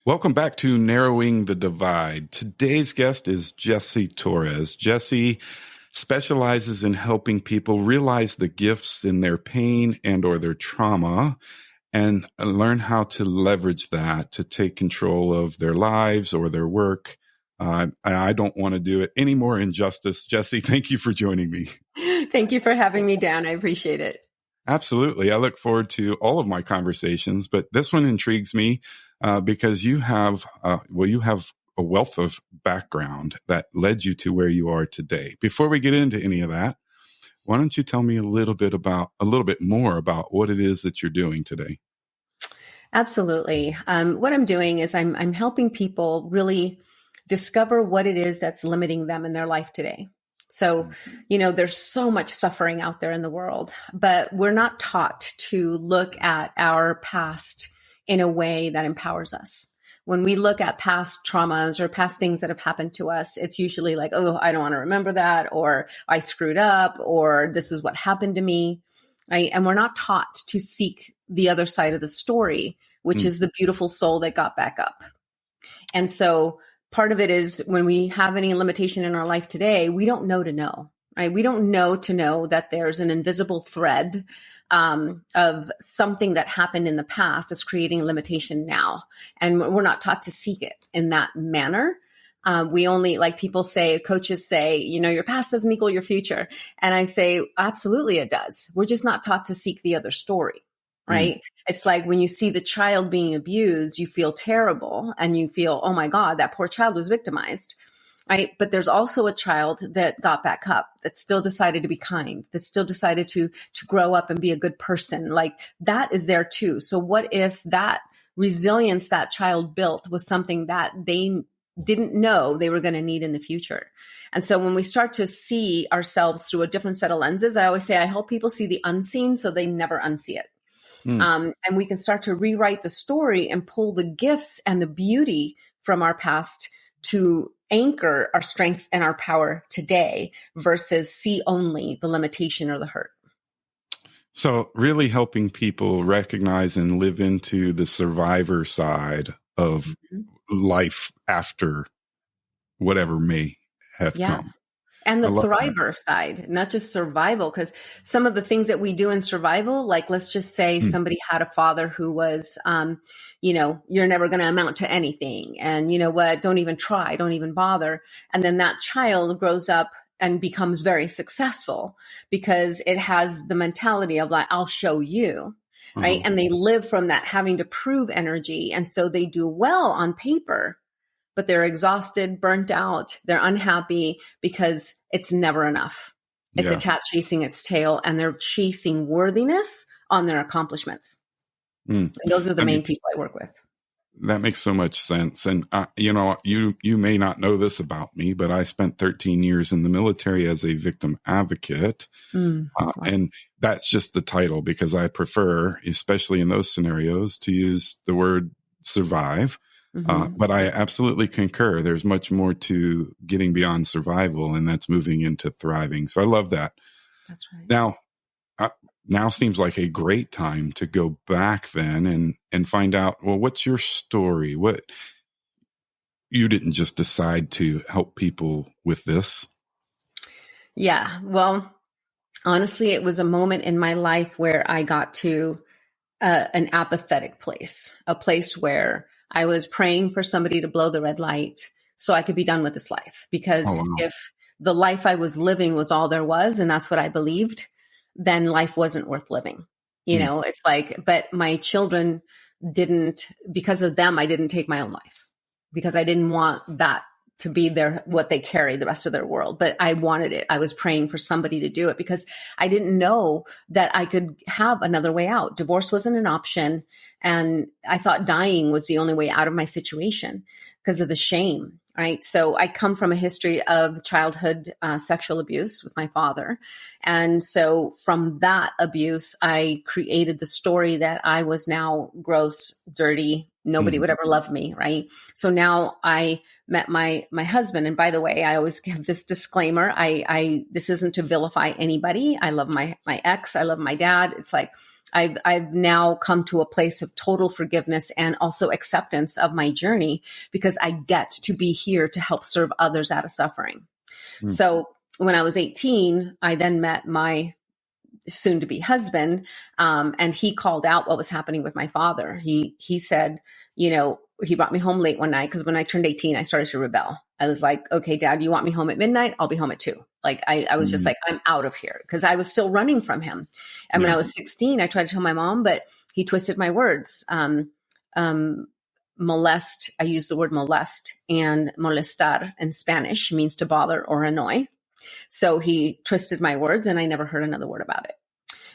Welcome back to Narrowing the Divide. Today's guest is Jessie Torres. Jessie specializes in helping people realize the gifts in their pain and or their trauma and learn how to leverage that to take control of their lives or their work. I don't want to do it any more injustice. Jessie, thank you for joining me. Thank you for having me down. I appreciate it. Absolutely. I look forward to all of my conversations, but this one intrigues me because you have a wealth of background that led you to where you are today. Before we get into any of that, why don't you tell me a little bit more about what it is that you're doing today? Absolutely. What I'm doing is I'm helping people really discover what it is that's limiting them in their life today. So, there's so much suffering out there in the world, but we're not taught to look at our past in a way that empowers us. When we look at past traumas or past things that have happened to us, it's usually like, oh, I don't want to remember that, or I screwed up, or this is what happened to me. Right? And we're not taught to seek the other side of the story, which is the beautiful soul that got back up. And so part of it is when we have any limitation in our life today, we don't know to know, right? We don't know to know that there's an invisible thread of something that happened in the past that's creating limitation now. And we're not taught to seek it in that manner. We only, like people say, coaches say, your past doesn't equal your future. And I say, absolutely it does. We're just not taught to seek the other story, right? It's like when you see the child being abused, you feel terrible and you feel, oh my God, that poor child was victimized, right? But there's also a child that got back up, that still decided to be kind, that still decided to grow up and be a good person. Like that is there too. So what if that resilience that child built was something that they didn't know they were going to need in the future? And so when we start to see ourselves through a different set of lenses, I always say I help people see the unseen so they never unsee it. And we can start to rewrite the story and pull the gifts and the beauty from our past to anchor our strength and our power today versus see only the limitation or the hurt. So really helping people recognize and live into the survivor side of life after whatever may have come. And the thriver side, not just survival, because some of the things that we do in survival, like let's just say somebody had a father who was, you're never going to amount to anything. And you know what? Don't even try. Don't even bother. And then that child grows up and becomes very successful because it has the mentality of like, I'll show you. Right. And they live from that having to prove energy. And so they do well on paper, but they're exhausted, burnt out, they're unhappy because it's never enough. It's a cat chasing its tail, and they're chasing worthiness on their accomplishments. And those are the main people I work with. That makes so much sense. And, you may not know this about me, but I spent 13 years in the military as a victim advocate. And that's just the title because I prefer, especially in those scenarios, to use the word survive. But I absolutely concur. There's much more to getting beyond survival, and that's moving into thriving. So I love that. That's right. Now seems like a great time to go back then and find out, well, what's your story? What you didn't just decide to help people with this. Yeah. Well, honestly, it was a moment in my life where I got to an apathetic place, a place where I was praying for somebody to blow the red light so I could be done with this life. Because if the life I was living was all there was, and that's what I believed, then life wasn't worth living. It's like, but my children didn't, because of them, I didn't take my own life because I didn't want that to be what they carry the rest of their world. But I wanted it. I was praying for somebody to do it because I didn't know that I could have another way out. Divorce wasn't an option. And I thought dying was the only way out of my situation because of the shame. Right. So I come from a history of childhood sexual abuse with my father. And so from that abuse, I created the story that I was now gross, dirty, Nobody would ever love me. Right. So now I met my husband. And by the way, I always give this disclaimer. This isn't to vilify anybody. I love my ex. I love my dad. It's like, I've now come to a place of total forgiveness and also acceptance of my journey, because I get to be here to help serve others out of suffering. So when I was 18, I then met my soon to be husband. And he called out what was happening with my father. He said, he brought me home late one night, because when I turned 18, I started to rebel. I was like, okay, Dad, you want me home at midnight? I'll be home at 2. Like I was just like, I'm out of here, because I was still running from him. And when I was 16, I tried to tell my mom, but he twisted my words. Molest, I use the word molest, and molestar in Spanish means to bother or annoy. So he twisted my words, and I never heard another word about it.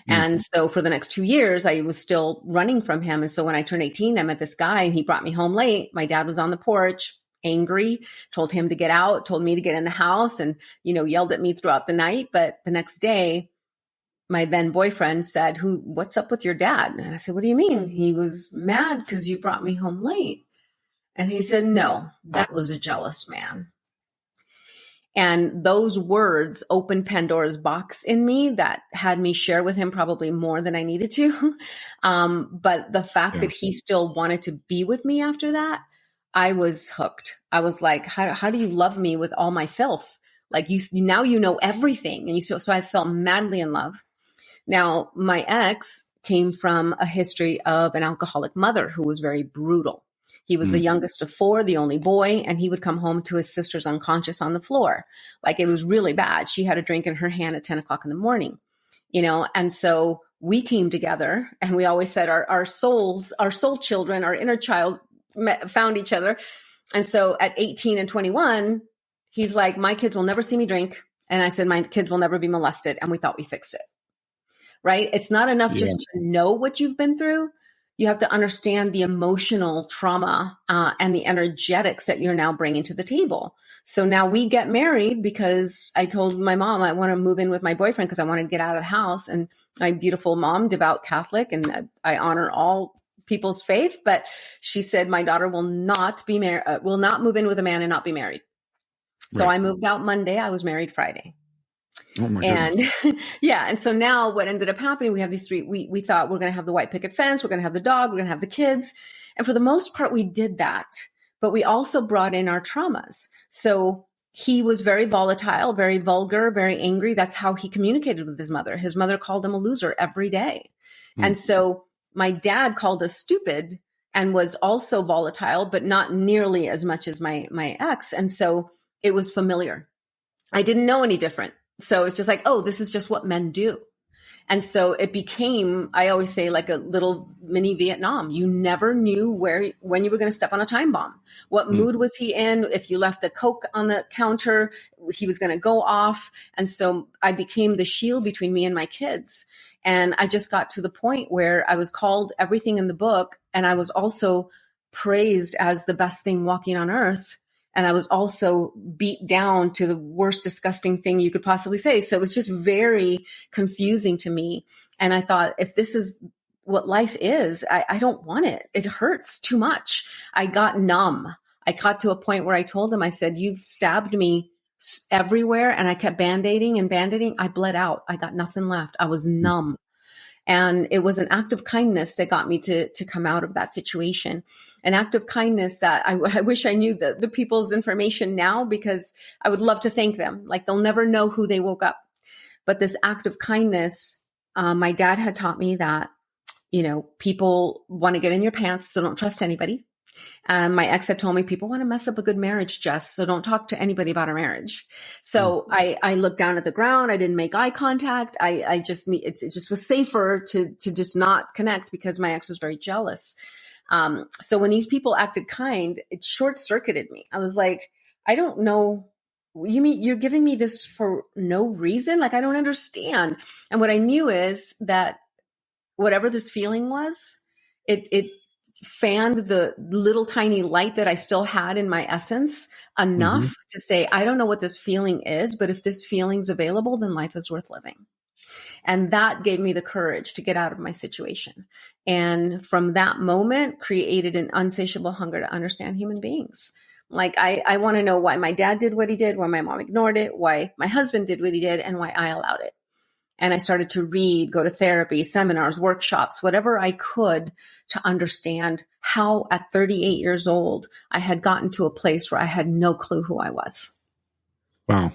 And so for the next 2 years, I was still running from him. And so when I turned 18, I met this guy, and he brought me home late. My dad was on the porch, angry, told him to get out, told me to get in the house, and, yelled at me throughout the night. But the next day, my then boyfriend said, what's up with your dad? And I said, what do you mean? He was mad because you brought me home late. And he said, no, that was a jealous man. And those words opened Pandora's box in me that had me share with him probably more than I needed to. But the fact that he still wanted to be with me after that, I was hooked. I was like, how do you love me with all my filth? Like now you know everything. And so I fell madly in love. Now, my ex came from a history of an alcoholic mother who was very brutal. He was the youngest of 4, the only boy, and he would come home to his sisters unconscious on the floor. Like, it was really bad. She had a drink in her hand at 10 o'clock in the morning, and so we came together, and we always said our soul children, our inner child found each other. And so at 18 and 21, he's like, my kids will never see me drink. And I said, my kids will never be molested. And we thought we fixed it. Right? It's not enough just to know what you've been through. You have to understand the emotional trauma and the energetics that you're now bringing to the table. So now we get married because I told my mom I want to move in with my boyfriend because I want to get out of the house. And my beautiful mom, devout Catholic, and I honor all people's faith, but she said my daughter will not be married, will not move in with a man and not be married. So I moved out Monday. I was married Friday. Oh my goodness. And and so now what ended up happening, we have these 3, we thought we're going to have the white picket fence, we're going to have the dog, we're going to have the kids. And for the most part, we did that, but we also brought in our traumas. So he was very volatile, very vulgar, very angry. That's how he communicated with his mother. His mother called him a loser every day. And so my dad called us stupid and was also volatile, but not nearly as much as my ex. And so it was familiar. I didn't know any different. So it's just like, oh, this is just what men do. And so it became, I always say, like a little mini Vietnam. You never knew when you were going to step on a time bomb. What mood was he in? If you left a Coke on the counter, he was going to go off. And so I became the shield between me and my kids. And I just got to the point where I was called everything in the book. And I was also praised as the best thing walking on earth. And I was also beat down to the worst, disgusting thing you could possibly say. So it was just very confusing to me. And I thought, if this is what life is, I don't want it. It hurts too much. I got numb. I got to a point where I told him, I said, you've stabbed me everywhere. And I kept band-aiding and band-aiding. I bled out. I got nothing left. I was numb. And it was an act of kindness that got me to come out of that situation. An act of kindness that I wish I knew the people's information now, because I would love to thank them. Like, they'll never know who they woke up. But this act of kindness, my dad had taught me that, people want to get in your pants, so don't trust anybody. And my ex had told me, people want to mess up a good marriage, Jess, so don't talk to anybody about our marriage. So I looked down at the ground. I didn't make eye contact. It just was safer to just not connect, because my ex was very jealous. So when these people acted kind, it short circuited me. I was like, I don't know. You mean you're giving me this for no reason? Like, I don't understand. And what I knew is that whatever this feeling was, it fanned the little tiny light that I still had in my essence enough to say, I don't know what this feeling is, but if this feeling's available, then life is worth living. And that gave me the courage to get out of my situation. And from that moment created an insatiable hunger to understand human beings. Like I want to know why my dad did what he did, why my mom ignored it, why my husband did what he did, and why I allowed it. And I started to read, go to therapy, seminars, workshops, whatever I could to understand how at 38 years old, I had gotten to a place where I had no clue who I was. Wow.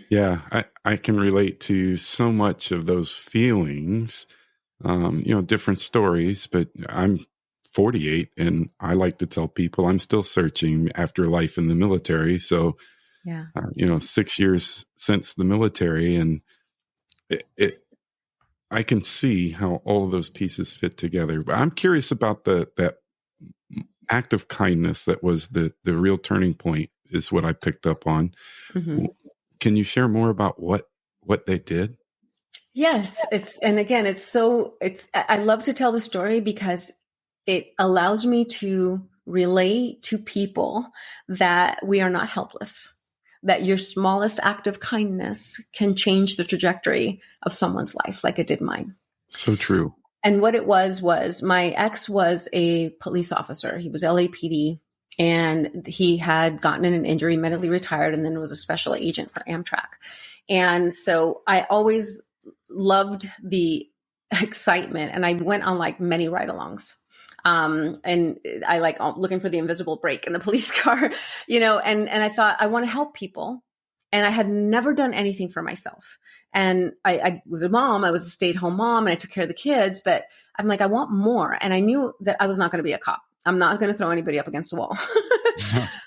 Yeah, I can relate to so much of those feelings, different stories, but I'm 48 and I like to tell people I'm still searching after life in the military. So, yeah, 6 years since the military, and I can see how all of those pieces fit together. But I'm curious about that act of kindness that was the real turning point, is what I picked up on. Mm-hmm. Can you share more about what they did? Yes, I love to tell the story because it allows me to relate to people that we are not helpless, that your smallest act of kindness can change the trajectory of someone's life like it did mine. So true. And what it was my ex was a police officer. He was LAPD, and he had gotten in an injury, medically retired, and then was a special agent for Amtrak. And so I always loved the excitement, and I went on like many ride-alongs. And I like looking for the invisible brake in the police car, and I thought, I want to help people. And I had never done anything for myself. And I was a mom, I was a stay-at-home mom, and I took care of the kids, but I'm like, I want more. And I knew that I was not going to be a cop. I'm not going to throw anybody up against the wall.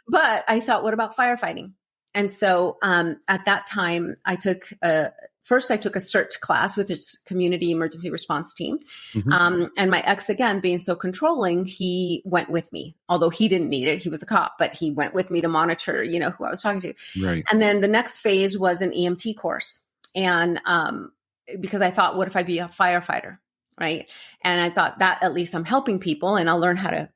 But I thought, what about firefighting? And so at that time, I took a CERT class with its community emergency response team. Mm-hmm. And my ex, again, being so controlling, he went with me, although he didn't need it. He was a cop, but he went with me to monitor, who I was talking to. Right. And then the next phase was an EMT course. And because I thought, what if I be a firefighter? Right. And I thought that at least I'm helping people and I'll learn how to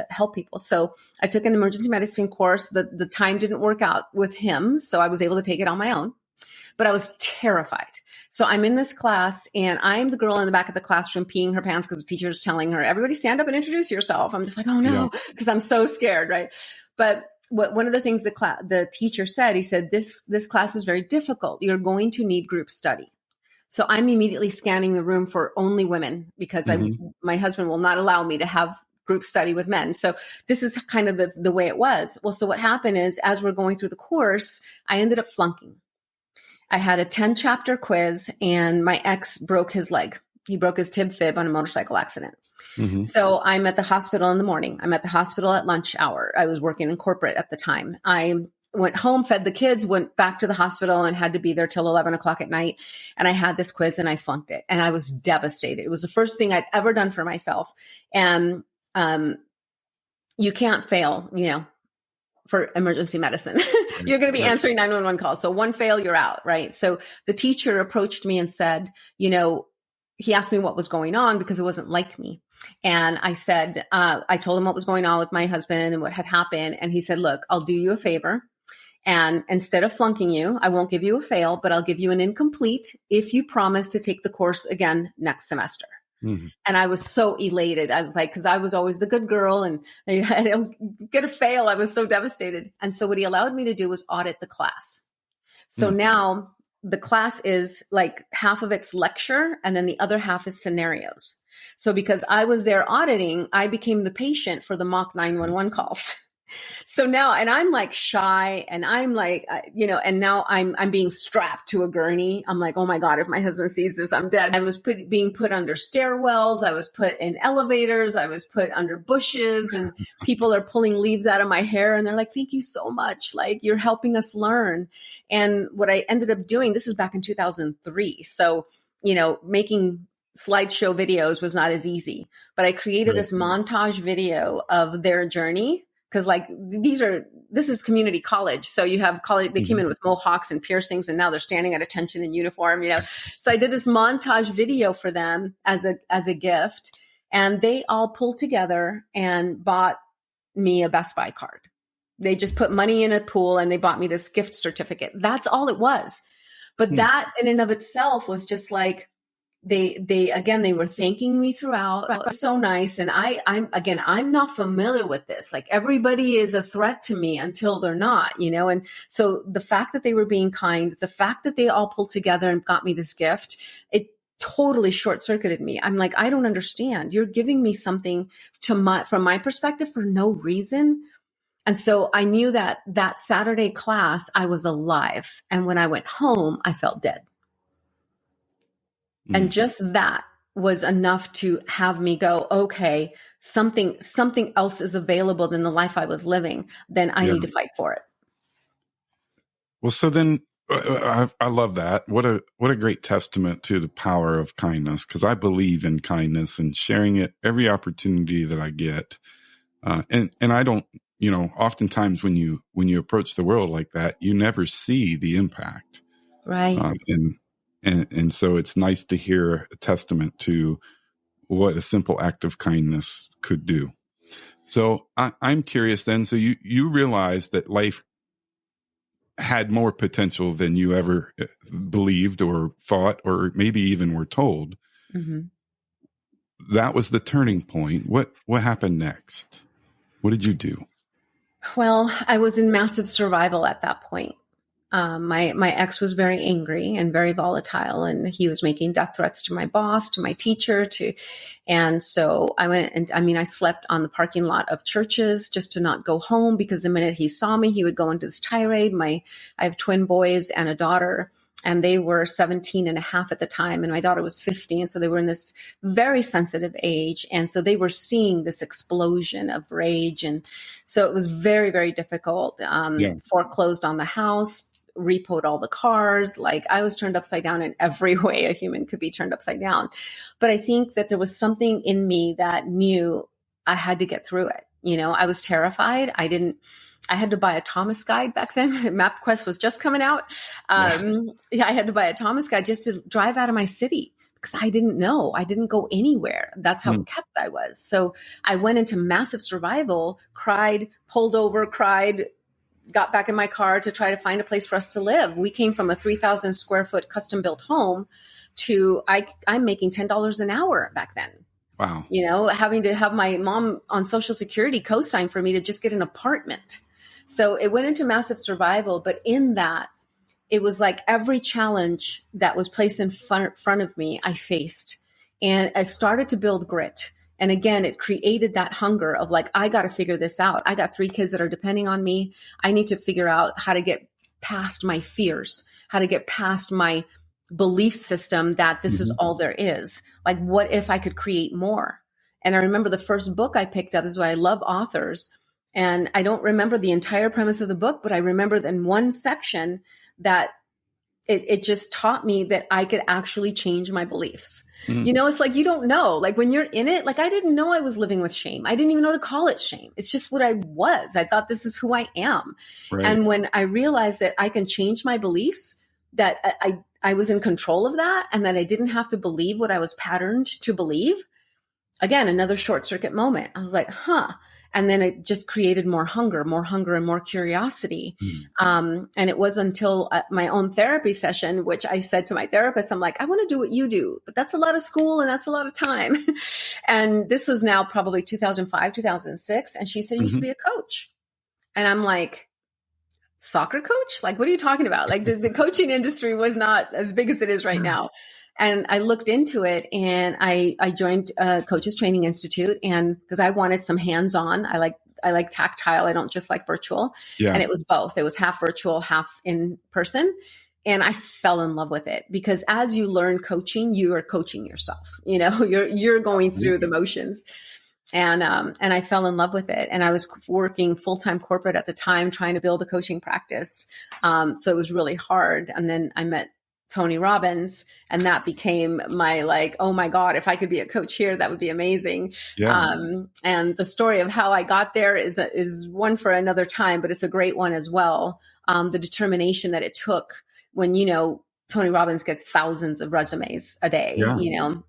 help people. So I took an emergency medicine course. The time didn't work out with him, so I was able to take it on my own. But I was terrified. So I'm in this class and I'm the girl in the back of the classroom peeing her pants because the teacher is telling her, everybody stand up and introduce yourself. I'm just like, oh no, because I'm so scared. Right. But one of the things the teacher said, he said, this class is very difficult. You're going to need group study. So I'm immediately scanning the room for only women because my husband will not allow me to have group study with men. So this is kind of the way it was. Well, so what happened is, as we're going through the course, I ended up flunking. I had a 10-chapter quiz and my ex broke his leg. He broke his tib fib on a motorcycle accident. Mm-hmm. So I'm at the hospital in the morning. I'm at the hospital at lunch hour. I was working in corporate at the time. I went home, fed the kids, went back to the hospital and had to be there till 11 o'clock at night. And I had this quiz and I flunked it. And I was devastated. It was the first thing I'd ever done for myself. And you can't fail, for emergency medicine. You're going to be answering 911 calls. So one fail, you're out, right? So the teacher approached me and said, he asked me what was going on because it wasn't like me. And I said, I told him what was going on with my husband and what had happened. And he said, look, I'll do you a favor. And instead of flunking you, I won't give you a fail, but I'll give you an incomplete if you promise to take the course again next semester. Mm-hmm. And I was so elated. I was like, because I was always the good girl and I don't get a fail. I was so devastated. And so what he allowed me to do was audit the class. So now the class is like half of it's lecture and then the other half is scenarios. So because I was there auditing, I became the patient for the mock 911 calls. So now, and I'm like shy and I'm like, and now I'm being strapped to a gurney. I'm like, oh my God, if my husband sees this, I'm dead. I was being put under stairwells. I was put in elevators. I was put under bushes and people are pulling leaves out of my hair. And they're like, thank you so much. Like you're helping us learn. And what I ended up doing, this is back in 2003. So, making slideshow videos was not as easy, but I created this montage video of their journey. Because this is community college. So you have college, they came in with mohawks and piercings and now they're standing at attention in uniform, So I did this montage video for them as a gift and they all pulled together and bought me a Best Buy card. They just put money in a pool and they bought me this gift certificate. That's all it was. But that in and of itself was just like, they were thanking me throughout. It was so nice. And I'm not familiar with this. Like, everybody is a threat to me until they're not, And so the fact that they were being kind, the fact that they all pulled together and got me this gift, it totally short-circuited me. I'm like, I don't understand. You're giving me something from my perspective for no reason. And so I knew that Saturday class, I was alive. And when I went home, I felt dead. And just that was enough to have me go, okay, something else is available than the life I was living. Then I need to fight for it. Well, so then I love that. What a great testament to the power of kindness, because I believe in kindness and sharing it every opportunity that I get. And I don't, oftentimes when you approach the world like that, you never see the impact. Right. And so it's nice to hear a testament to what a simple act of kindness could do. So I'm curious then, so you realized that life had more potential than you ever believed or thought, or maybe even were told. Mm-hmm. That was the turning point. What happened next? What did you do? Well, I was in massive survival at that point. My ex was very angry and very volatile, and he was making death threats to my boss, to my teacher, and so I went and I slept on the parking lot of churches just to not go home, because the minute he saw me, he would go into this tirade. I have twin boys and a daughter, and they were 17 and a half at the time, and my daughter was 15. So they were in this very sensitive age. And so they were seeing this explosion of rage. And so it was very, very difficult. Foreclosed on the house, repoed all the cars. Like, I was turned upside down in every way a human could be turned upside down. But I think that there was something in me that knew I had to get through it. I was terrified. I had to buy a Thomas guide back then. MapQuest was just coming out. I had to buy a Thomas guide just to drive out of my city, because I didn't know. I didn't go anywhere. That's how kept I was. So I went into massive survival, cried, pulled over, got back in my car to try to find a place for us to live. We came from a 3,000 square foot custom built home to I'm making $10 an hour back then. Wow. Having to have my mom on Social Security co-sign for me to just get an apartment. So it went into massive survival. But in that, it was like every challenge that was placed in front of me, I faced. And I started to build grit. And again, it created that hunger of like, I got to figure this out. I got 3 kids that are depending on me. I need to figure out how to get past my fears, how to get past my belief system that this is all there is. Like, what if I could create more? And I remember the first book I picked up, is why I love authors. And I don't remember the entire premise of the book, but I remember in one section that it just taught me that I could actually change my beliefs. It's like, you don't know, like when you're in it, like I didn't know I was living with shame. I didn't even know to call it shame. It's just what I was. I thought this is who I am. Right. And when I realized that I can change my beliefs, that I was in control of that, and that I didn't have to believe what I was patterned to believe. Again, another short circuit moment. I was like, And then it just created more hunger and more curiosity. And it was until my own therapy session, which I said to my therapist, I'm like, I want to do what you do, but that's a lot of school and that's a lot of time. And this was now probably 2005, 2006. And she said, you should be a coach. And I'm like, soccer coach? Like, what are you talking about? Like the coaching industry was not as big as it is right now. And I looked into it, and I joined Coaches Training Institute, and because I wanted some hands-on, I like tactile. I don't just like virtual. Yeah. And it was both. It was half virtual, half in person. And I fell in love with it, because as you learn coaching, you are coaching yourself. You're going through the motions. And I fell in love with it. And I was working full-time corporate at the time, trying to build a coaching practice. So it was really hard. And then I met Tony Robbins, and that became my like, oh my God, if I could be a coach here, that would be amazing. Yeah. And the story of how I got there is one for another time, but it's a great one as well. The determination that it took when, Tony Robbins gets thousands of resumes a day,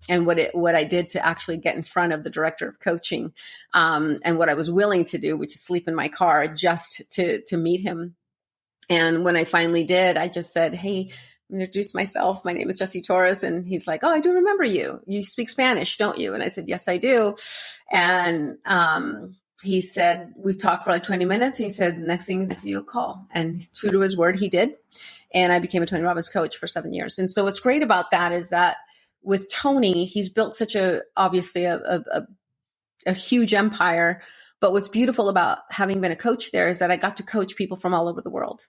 and what I did to actually get in front of the director of coaching, and what I was willing to do, which is sleep in my car just to meet him. And when I finally did, I just said, hey, introduced myself. My name is Jessie Torres. And he's like, oh, I do remember you. You speak Spanish, don't you? And I said, yes, I do. And he said, we talked for like 20 minutes. He said, next thing is to give you a call. And true to his word, he did. And I became a Tony Robbins coach for 7 years. And so what's great about that is that with Tony, he's built such obviously a huge empire. But what's beautiful about having been a coach there is that I got to coach people from all over the world.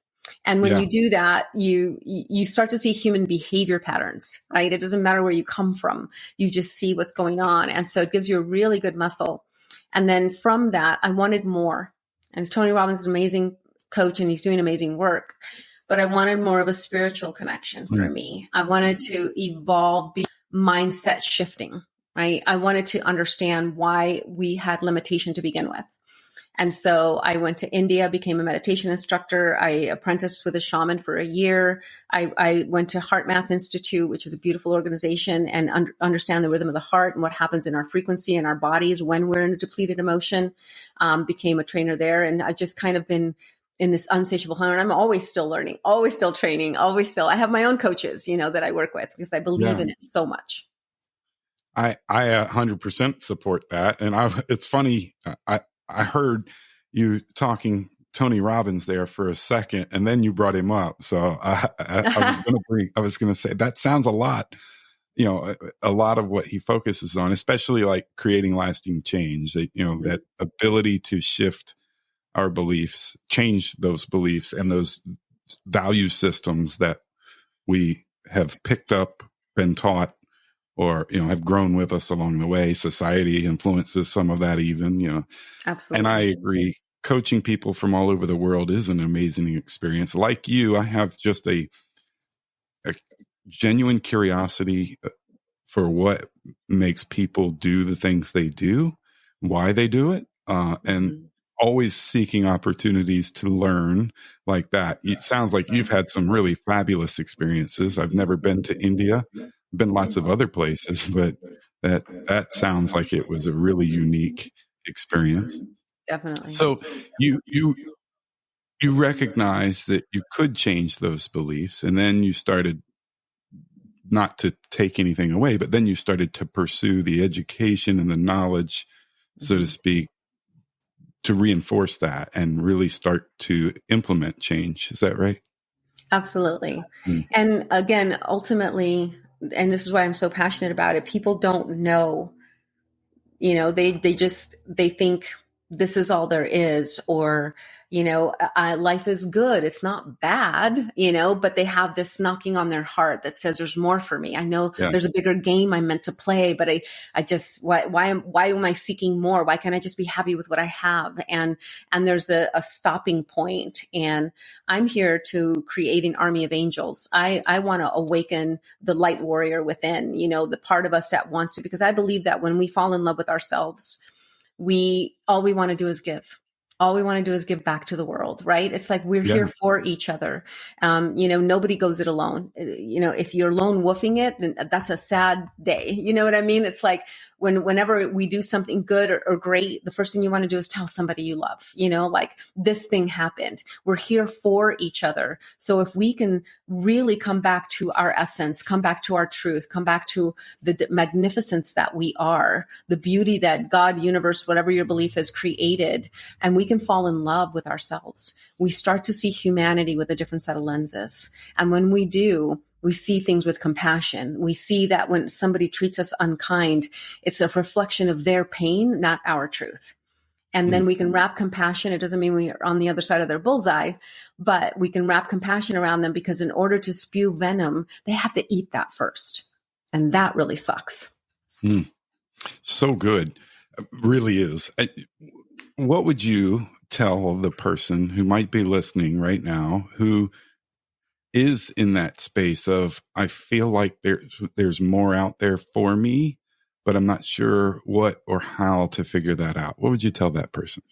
And when you do that, you start to see human behavior patterns, right? It doesn't matter where you come from. You just see what's going on. And so it gives you a really good muscle. And then from that, I wanted more. And Tony Robbins is an amazing coach and he's doing amazing work. But I wanted more of a spiritual connection for me. I wanted to evolve, be mindset shifting, right? I wanted to understand why we had limitation to begin with. And so I went to India, became a meditation instructor. I apprenticed with a shaman for a year. I went to Heart Math Institute, which is a beautiful organization, and understand the rhythm of the heart and what happens in our frequency and our bodies when we're in a depleted emotion. Became a trainer there. And I've just kind of been in this unsatiable hunger. And I'm always still learning, always still training, I have my own coaches, that I work with because I believe in it so much. I 100% support that. And it's funny. I heard you talking Tony Robbins there for a second, and then you brought him up. So I was going to say that sounds a lot, a lot of what he focuses on, especially like creating lasting change. That that ability to shift our beliefs, change those beliefs and those value systems that we have picked up, been taught, or, have grown with us along the way. Society influences some of that even, Absolutely. And I agree. Coaching people from all over the world is an amazing experience. Like you, I have just a genuine curiosity for what makes people do the things they do, why they do it, and always seeking opportunities to learn like that. It sounds like you've had some really fabulous experiences. I've never been to India. Been lots of other places, but that sounds like it was a really unique experience. Definitely. So you recognize that you could change those beliefs, and then you started not to take anything away, but then you started to pursue the education and the knowledge, so to speak, to reinforce that and really start to implement change. Is that right? Absolutely. And again, ultimately, and this is why I'm so passionate about it, people don't know, they think this is all there is, or, life is good. It's not bad, but they have this knocking on their heart that says there's more for me. I know there's a bigger game I'm meant to play, but I just, why am I seeking more? Why can't I just be happy with what I have? And there's a stopping point, and I'm here to create an army of angels. I want to awaken the light warrior within, the part of us that wants to, because I believe that when we fall in love with ourselves, all we want to do is give. All we want to do is give back to the world, right? It's like we're here for each other. Nobody goes it alone. If you're lone wolfing it, then that's a sad day. You know what I mean? It's like whenever we do something good or great, the first thing you want to do is tell somebody you love, like this thing happened. We're here for each other. So if we can really come back to our essence, come back to our truth, come back to the magnificence that we are, the beauty that God, universe, whatever your belief is, created, and we can fall in love with ourselves, we start to see humanity with a different set of lenses. And when we do, we see things with compassion. We see that when somebody treats us unkind, it's a reflection of their pain, not our truth. And then we can wrap compassion. It doesn't mean we are on the other side of their bullseye, but we can wrap compassion around them, because in order to spew venom, they have to eat that first. And that really sucks. So good. It really is. What would you tell the person who might be listening right now, who is in that space of, I feel like there's more out there for me, but I'm not sure what or how to figure that out? What would you tell that person?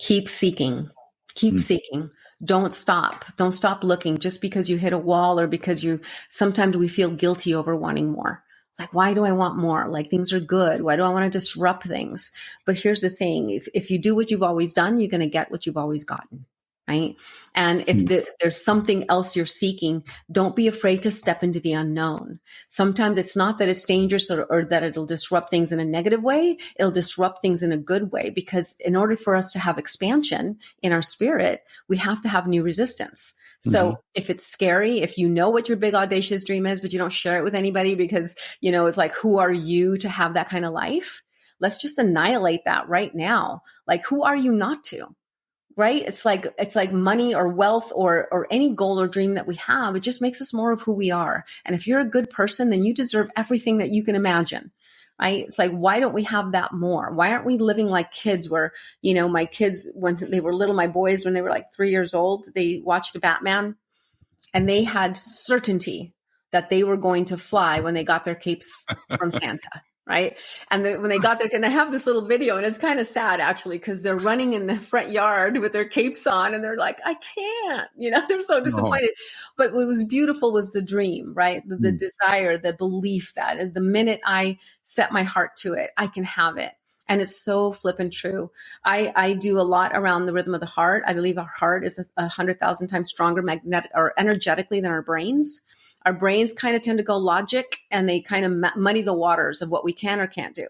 Keep seeking. Keep seeking. Don't stop. Don't stop looking just because you hit a wall, or because sometimes we feel guilty over wanting more. Like, why do I want more? Like, things are good. Why do I want to disrupt things? But here's the thing. If you do what you've always done, you're going to get what you've always gotten. right? And if there's something else you're seeking, don't be afraid to step into the unknown. Sometimes it's not that it's dangerous or that it'll disrupt things in a negative way. It'll disrupt things in a good way, because in order for us to have expansion in our spirit, we have to have new resistance. So if it's scary, if you know what your big audacious dream is, but you don't share it with anybody because, it's like, who are you to have that kind of life? Let's just annihilate that right now. Like, who are you not to? Right? It's like money or wealth or any goal or dream that we have. It just makes us more of who we are. And if you're a good person, then you deserve everything that you can imagine. Right? It's like, why don't we have that more? Why aren't we living like kids where, my kids, when they were little, my boys, when they were like 3 years old, they watched a Batman and they had certainty that they were going to fly when they got their capes from Santa. Right. And when they got there, and I have this little video, and it's kind of sad actually, because they're running in the front yard with their capes on and they're like, I can't, they're so disappointed. But what was beautiful was the dream, right? The desire, the belief that the minute I set my heart to it, I can have it. And it's so flippin' true. I do a lot around the rhythm of the heart. I believe our heart is 100,000 times stronger magnetic or energetically than our brains. Our brains kind of tend to go logic, and they kind of muddy the waters of what we can or can't do,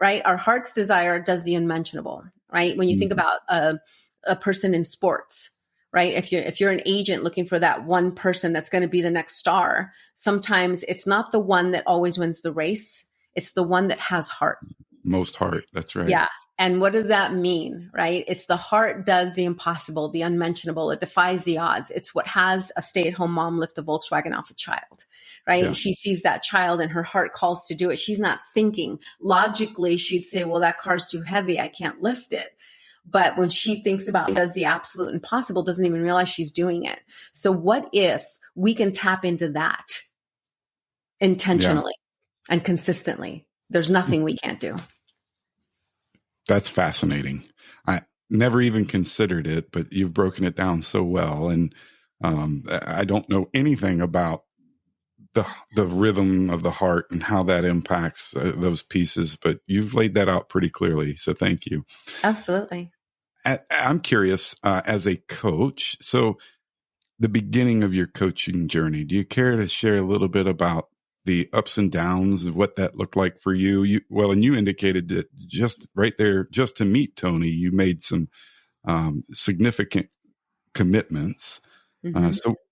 right? Our heart's desire does the unmentionable, right? When you think about a person in sports, right? If you're an agent looking for that one person that's going to be the next star, sometimes it's not the one that always wins the race. It's the one that has heart. Most heart. That's right. Yeah. And what does that mean, right? It's the heart does the impossible, the unmentionable. It defies the odds. It's what has a stay-at-home mom lift a Volkswagen off a child, right? Yeah. She sees that child and her heart calls to do it. She's not thinking. Logically, she'd say, well, that car's too heavy. I can't lift it. But when she thinks about does the absolute impossible, doesn't even realize she's doing it. So what if we can tap into that intentionally and consistently? There's nothing we can't do. That's fascinating. I never even considered it, but you've broken it down so well. And I don't know anything about the rhythm of the heart and how that impacts those pieces, but you've laid that out pretty clearly. So thank you. Absolutely. I'm curious, as a coach, so the beginning of your coaching journey, do you care to share a little bit about the ups and downs of what that looked like for you? And you indicated that just right there, just to meet Tony, you made some significant commitments.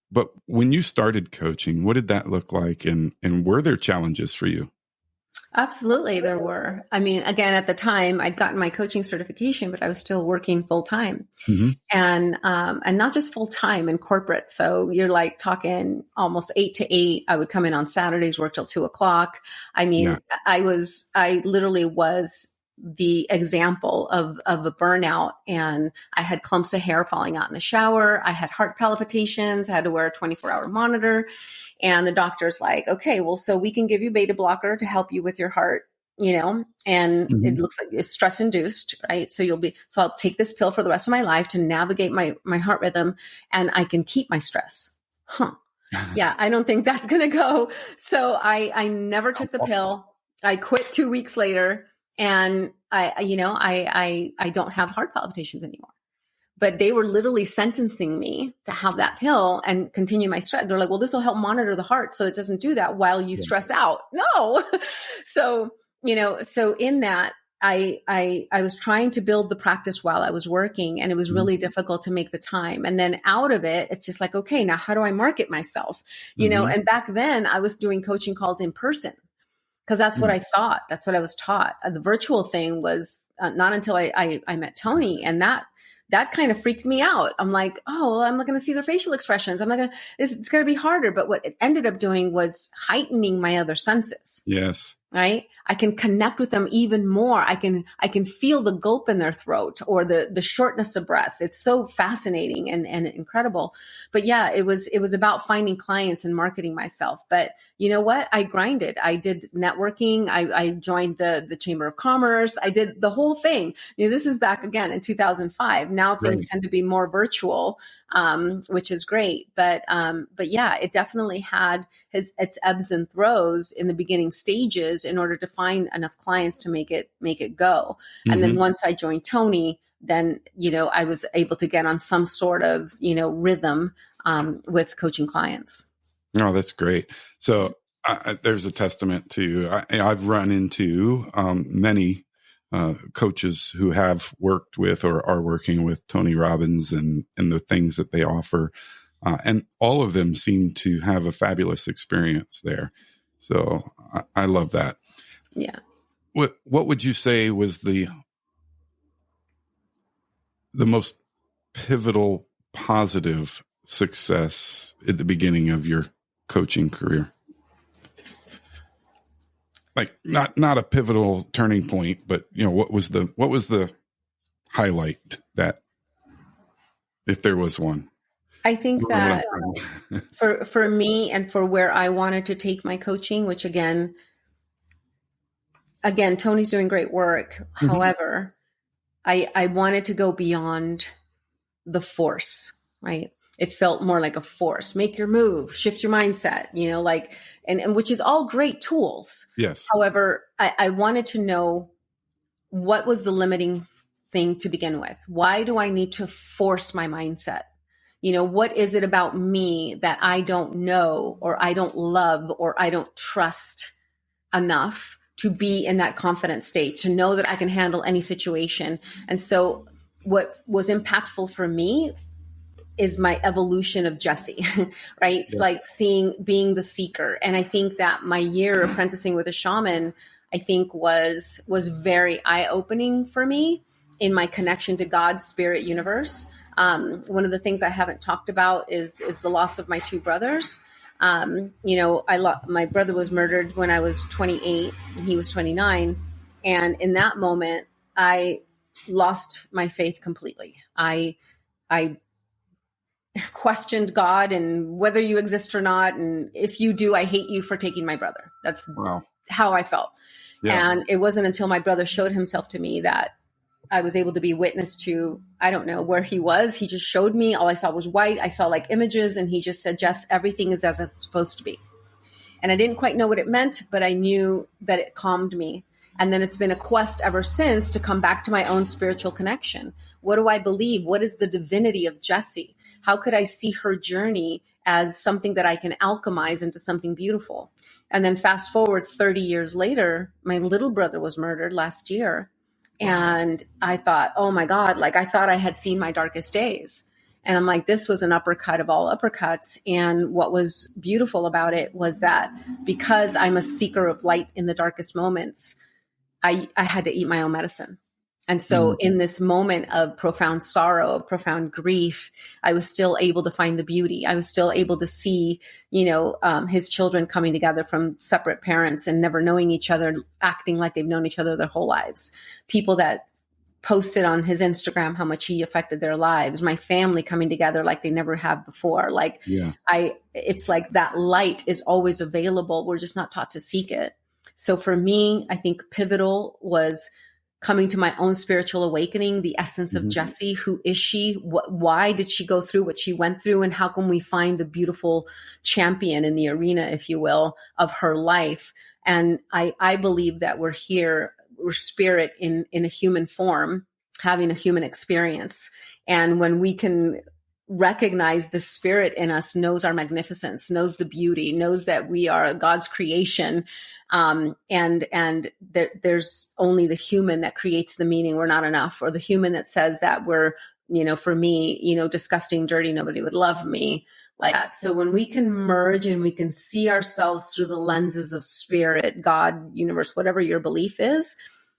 But when you started coaching, what did that look like? And were there challenges for you? Absolutely, there were. I mean, again, at the time, I'd gotten my coaching certification, but I was still working full time, and not just full time in corporate. So you're like talking almost 8 to 8. I would come in on Saturdays, work till 2:00. I mean, I literally was the example of a burnout, and I had clumps of hair falling out in the shower. I had heart palpitations. I had to wear a 24-hour monitor. And the doctor's like, okay, well, so we can give you beta blocker to help you with your heart, and it looks like it's stress induced, right? So I'll take this pill for the rest of my life to navigate my heart rhythm, and I can keep my stress. Yeah, I don't think that's going to go. So I never took the pill. I quit 2 weeks later, and I don't have heart palpitations anymore. But they were literally sentencing me to have that pill and continue my stress. They're like, well, this will help monitor the heart so it doesn't do that while you stress out. No. So in that, I was trying to build the practice while I was working, and it was really difficult to make the time. And then out of it, it's just like, okay, now how do I market myself? And back then I was doing coaching calls in person, because that's what I thought. That's what I was taught. The virtual thing was not until I met Tony, and that kind of freaked me out. I'm like, oh, well, I'm not going to see their facial expressions. It's going to be harder. But what it ended up doing was heightening my other senses. Yes. Right. I can connect with them even more. I can feel the gulp in their throat or the shortness of breath. It's so fascinating and incredible. But yeah, it was about finding clients and marketing myself. But you know what? I grinded. I did networking. I joined the Chamber of Commerce. I did the whole thing. This is back again in 2005. Now things tend to be more virtual, which is great. But yeah, it definitely had its ebbs and throws in the beginning stages in order to find enough clients to make it go. And then once I joined Tony, then, I was able to get on some sort of, rhythm with coaching clients. Oh, that's great. So there's a testament to, I've run into many coaches who have worked with or are working with Tony Robbins and the things that they offer. And all of them seem to have a fabulous experience there. So I love that. Yeah. What would you say was the most pivotal positive success at the beginning of your coaching career? Like not a pivotal turning point, but what was the highlight, that, if there was one? I think that for me and for where I wanted to take my coaching, which again, Tony's doing great work. Mm-hmm. However, I wanted to go beyond the force, right? It felt more like a force. Make your move, shift your mindset, and which is all great tools. Yes. However, I wanted to know what was the limiting thing to begin with. Why do I need to force my mindset? What is it about me that I don't know, or I don't love, or I don't trust enough to be in that confident state, to know that I can handle any situation? And so what was impactful for me is my evolution of Jessie, right? It's like being the seeker. And I think that my year apprenticing with a shaman, I think was very eye-opening for me in my connection to God's spirit universe. One of the things I haven't talked about is the loss of my two brothers. My brother was murdered when I was 28 and he was 29. And in that moment, I lost my faith completely. I questioned God and whether you exist or not. And if you do, I hate you for taking my brother. That's how I felt. Yeah. And it wasn't until my brother showed himself to me that I was able to be witness to, I don't know where he was. He just showed me. All I saw was white. I saw like images, and he just said, Jess, everything is as it's supposed to be. And I didn't quite know what it meant, but I knew that it calmed me. And then it's been a quest ever since to come back to my own spiritual connection. What do I believe? What is the divinity of Jessie? How could I see her journey as something that I can alchemize into something beautiful? And then fast forward 30 years later, my little brother was murdered last year. And I thought, oh my God, I thought I had seen my darkest days. And I'm like, this was an uppercut of all uppercuts. And what was beautiful about it was that because I'm a seeker of light in the darkest moments, I had to eat my own medicine. And so in this moment of profound sorrow, of profound grief, I was still able to find the beauty. I was still able to see, his children coming together from separate parents and never knowing each other, acting like they've known each other their whole lives. People that posted on his Instagram how much he affected their lives. My family coming together like they never have before. It's like that light is always available. We're just not taught to seek it. So for me, I think pivotal was coming to my own spiritual awakening, the essence of Jessie. Who is she? Why did she go through what she went through? And how can we find the beautiful champion in the arena, if you will, of her life? And I believe that we're spirit in a human form, having a human experience. And when we can recognize the spirit in us, knows our magnificence, knows the beauty, knows that we are God's creation. And there's only the human that creates the meaning, we're not enough, or the human that says that we're, for me, disgusting, dirty, nobody would love me, like that. So when we can merge and we can see ourselves through the lenses of spirit, God, universe, whatever your belief is,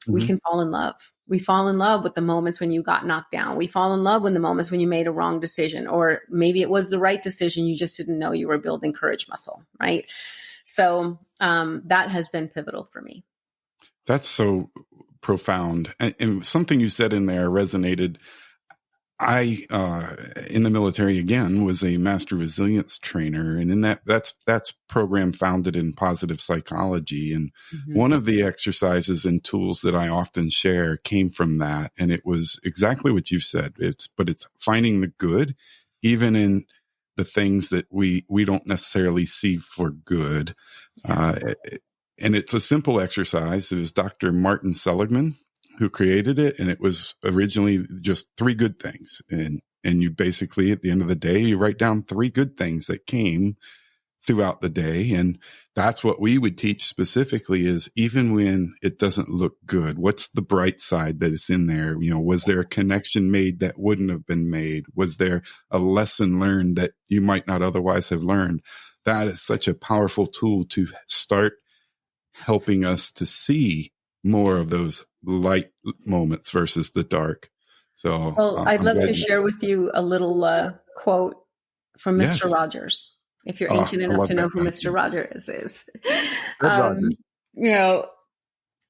we can fall in love. We fall in love with the moments when you got knocked down. We fall in love with the moments when you made a wrong decision, or maybe it was the right decision. You just didn't know you were building courage muscle, right? So that has been pivotal for me. That's so profound. And something you said in there resonated. I, in the military again, was a master resilience trainer. And in that's program founded in positive psychology. And one of the exercises and tools that I often share came from that. And it was exactly what you said. It's finding the good, even in the things that we don't necessarily see for good. And it's a simple exercise. It was Dr. Martin Seligman, who created it, and it was originally just 3 good things. And you basically, at the end of the day, you write down 3 good things that came throughout the day. And that's what we would teach specifically is even when it doesn't look good, what's the bright side that is in there? Was there a connection made that wouldn't have been made? Was there a lesson learned that you might not otherwise have learned? That is such a powerful tool to start helping us to see more of those light moments versus the dark. So I'd love to share with you a little quote from Mr. Rogers. If you're ancient enough to know who Mr. Rogers is.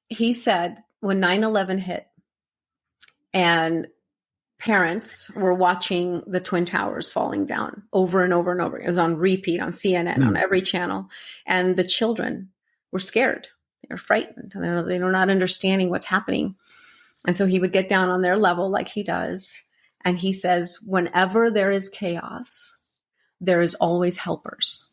He said when 9/11 hit and parents were watching the Twin Towers falling down over and over and over. It was on repeat on CNN, on every channel. And the children were scared. They were frightened. They were not understanding what's happening. And so he would get down on their level like he does. And he says, whenever there is chaos, there is always helpers.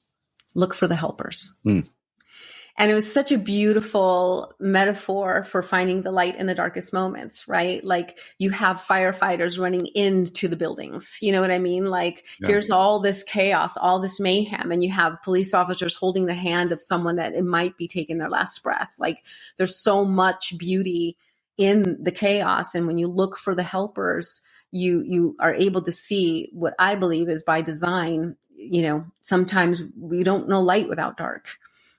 Look for the helpers. And it was such a beautiful metaphor for finding the light in the darkest moments, right? Like you have firefighters running into the buildings. You know what I mean? Like here's all this chaos, all this mayhem, and you have police officers holding the hand of someone that it might be taking their last breath. Like there's so much beauty in the chaos. And when you look for the helpers, you are able to see what I believe is by design. Sometimes we don't know light without dark.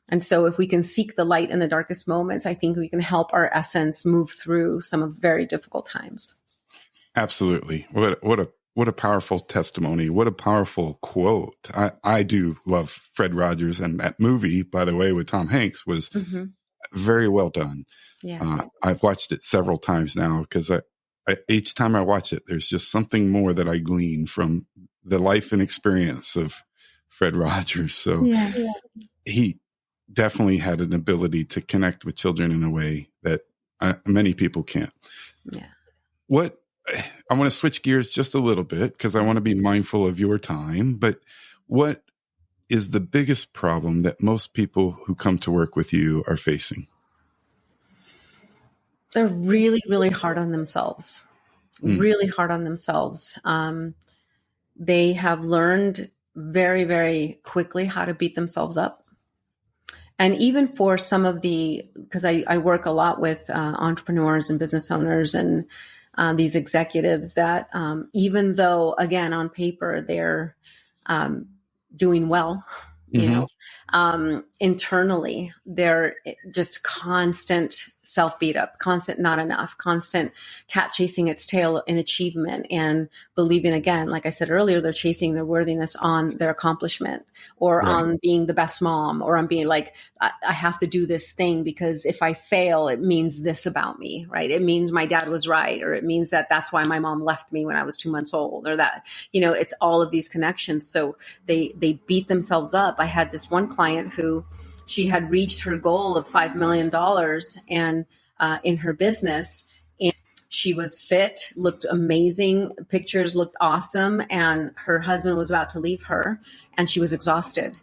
And so if we can seek the light in the darkest moments, I think we can help our essence move through some of very difficult times. Absolutely. What a powerful testimony. What a powerful quote. I do love Fred Rogers, and that movie, by the way, with Tom Hanks was very well done. Yeah. I've watched it several times now because each time I watch it, there's just something more that I glean from the life and experience of Fred Rogers. So he definitely had an ability to connect with children in a way that many people can't. Yeah. I want to switch gears just a little bit because I want to be mindful of your time, but what is the biggest problem that most people who come to work with you are facing? They're really, really hard on themselves, really hard on themselves. They have learned very, very quickly how to beat themselves up. And even for some of because I work a lot with entrepreneurs and business owners and these executives that even though, again, on paper, they're doing well, internally, they're just constant self beat up, constant not enough, constant cat chasing its tail in achievement and believing, again, like I said earlier, they're chasing their worthiness on their accomplishment or on being the best mom or on being like, I have to do this thing because if I fail, it means this about me, right? It means my dad was right, or it means that that's why my mom left me when I was 2 months old, or that, it's all of these connections. So they beat themselves up. I had this one client who she had reached her goal of $5 million and in her business. And she was fit, looked amazing. Pictures looked awesome. And her husband was about to leave her and she was exhausted.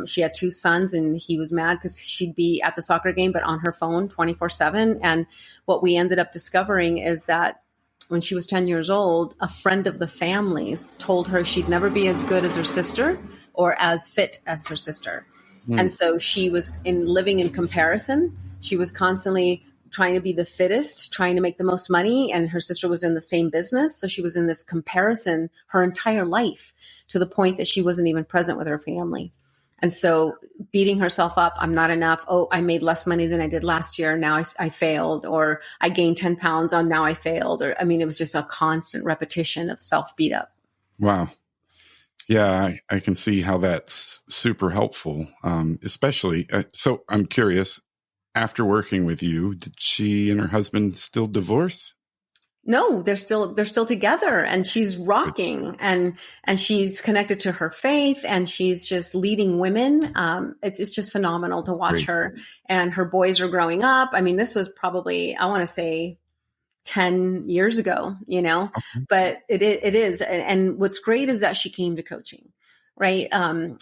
She had 2 sons and he was mad because she'd be at the soccer game, but on her phone 24/7. And what we ended up discovering is that when she was 10 years old, a friend of the family's told her she'd never be as good as her sister or as fit as her sister. And so she was living in comparison. She was constantly trying to be the fittest, trying to make the most money. And her sister was in the same business. So she was in this comparison her entire life to the point that she wasn't even present with her family. And so beating herself up, I'm not enough. Oh, I made less money than I did last year. Now I failed, or I gained 10 pounds on now I failed. Or, it was just a constant repetition of self beat up. Wow. Yeah, I can see how that's super helpful, especially. So I'm curious, after working with you, did she and her husband still divorce? No, they're still together, and she's rocking, and she's connected to her faith, and she's just leading women. It's just phenomenal to watch her, and her boys are growing up. This was probably, I want to say, 10 years ago, but it is. And what's great is that she came to coaching. right?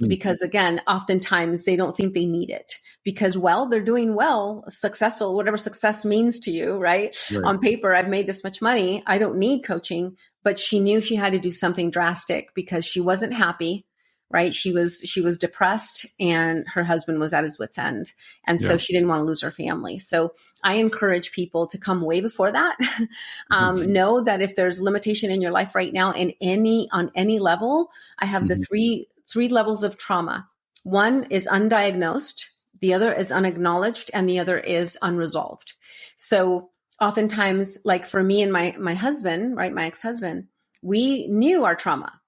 Because again, oftentimes they don't think they need it because, well, they're doing well, successful, whatever success means to you, right? Right. On paper, I've made this much money. I don't need coaching, but she knew she had to do something drastic because she wasn't happy. Right. She was depressed and her husband was at his wit's end. And so she didn't want to lose her family. So I encourage people to come way before that. Know that if there's limitation in your life right now on any level, I have the three levels of trauma. One is undiagnosed, the other is unacknowledged, and the other is unresolved. So oftentimes, like for me and my husband, right, my ex-husband, we knew our trauma.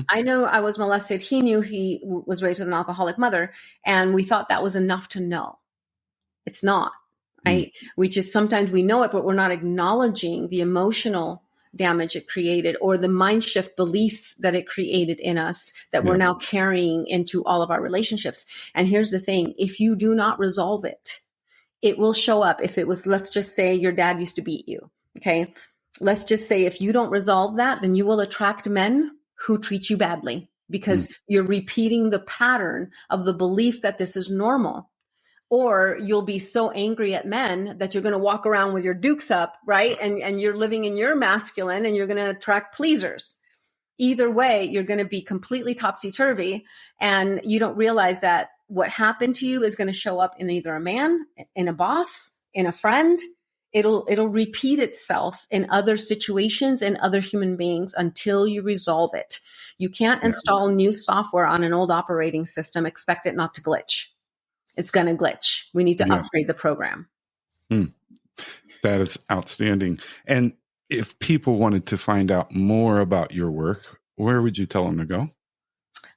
I know I was molested. He knew he was raised with an alcoholic mother, and we thought that was enough to know. It's not, right? We just, sometimes we know it, but we're not acknowledging the emotional damage it created or the mind shift beliefs that it created in us that we're now carrying into all of our relationships. And here's the thing. If you do not resolve it, it will show up. If it was, let's just say your dad used to beat you. Okay. Let's just say if you don't resolve that, then you will attract men who treat you badly because you're repeating the pattern of the belief that this is normal. Or you'll be so angry at men that you're going to walk around with your dukes up, right? And you're living in your masculine and you're going to attract pleasers. Either way, you're going to be completely topsy-turvy, and you don't realize that what happened to you is going to show up in either a man, in a boss, in a friend. It'll repeat itself in other situations and other human beings until you resolve it. You can't install new software on an old operating system, expect it not to glitch. It's going to glitch. We need to upgrade the program. That is outstanding. And if people wanted to find out more about your work, where would you tell them to go?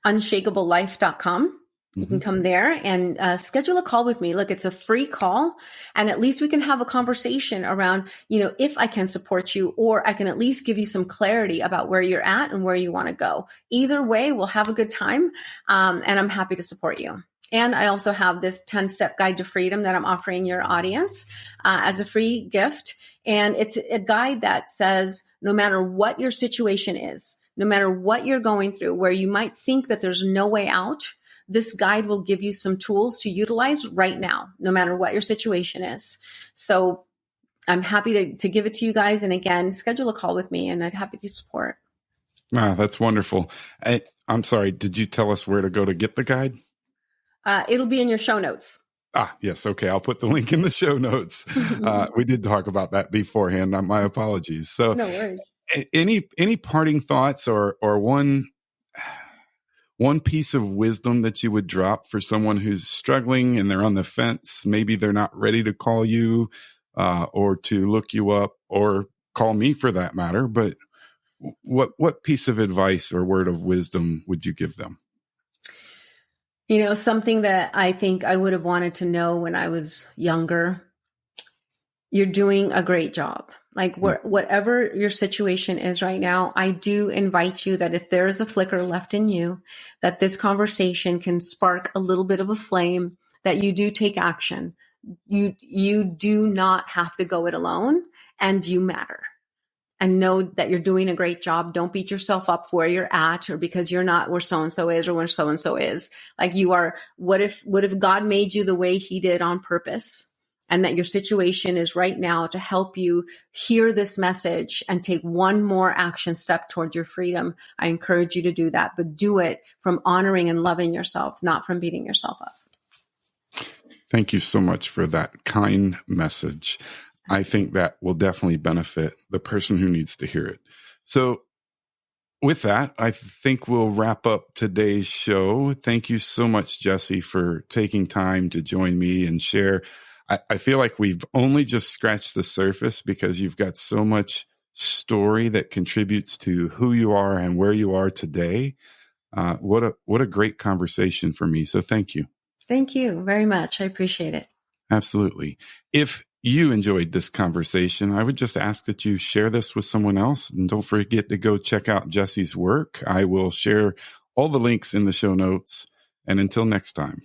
Unshakablelife.com. You can come there and schedule a call with me. Look, it's a free call, and at least we can have a conversation around, if I can support you, or I can at least give you some clarity about where you're at and where you want to go. Either way, we'll have a good time, and I'm happy to support you. And I also have this 10-step guide to freedom that I'm offering your audience as a free gift. And it's a guide that says, no matter what your situation is, no matter what you're going through, where you might think that there's no way out, this guide will give you some tools to utilize right now, no matter what your situation is. So I'm happy to give it to you guys. And again, schedule a call with me and I'd happy to support. Wow, that's wonderful. I'm sorry. Did you tell us where to go to get the guide? It'll be in your show notes. Yes. Okay. I'll put the link in the show notes. We did talk about that beforehand. My apologies. So no worries. Any parting thoughts or one piece of wisdom that you would drop for someone who's struggling and they're on the fence? Maybe they're not ready to call you or to look you up or call me for that matter. But what piece of advice or word of wisdom would you give them? Something that I think I would have wanted to know when I was younger. You're doing a great job. Like whatever your situation is right now, I do invite you that if there is a flicker left in you, that this conversation can spark a little bit of a flame, that you do take action. You do not have to go it alone, and you matter. And know that you're doing a great job. Don't beat yourself up for where you're at or because you're not where so-and-so is or where so-and-so is. Like you are, what if God made you the way he did on purpose? And that your situation is right now to help you hear this message and take one more action step toward your freedom. I encourage you to do that, but do it from honoring and loving yourself, not from beating yourself up. Thank you so much for that kind message. I think that will definitely benefit the person who needs to hear it. So with that, I think we'll wrap up today's show. Thank you so much, Jessie, for taking time to join me and share. I feel like we've only just scratched the surface because you've got so much story that contributes to who you are and where you are today. What a great conversation for me. So thank you. Thank you very much. I appreciate it. Absolutely. If you enjoyed this conversation, I would just ask that you share this with someone else. And don't forget to go check out Jessie's work. I will share all the links in the show notes. And until next time.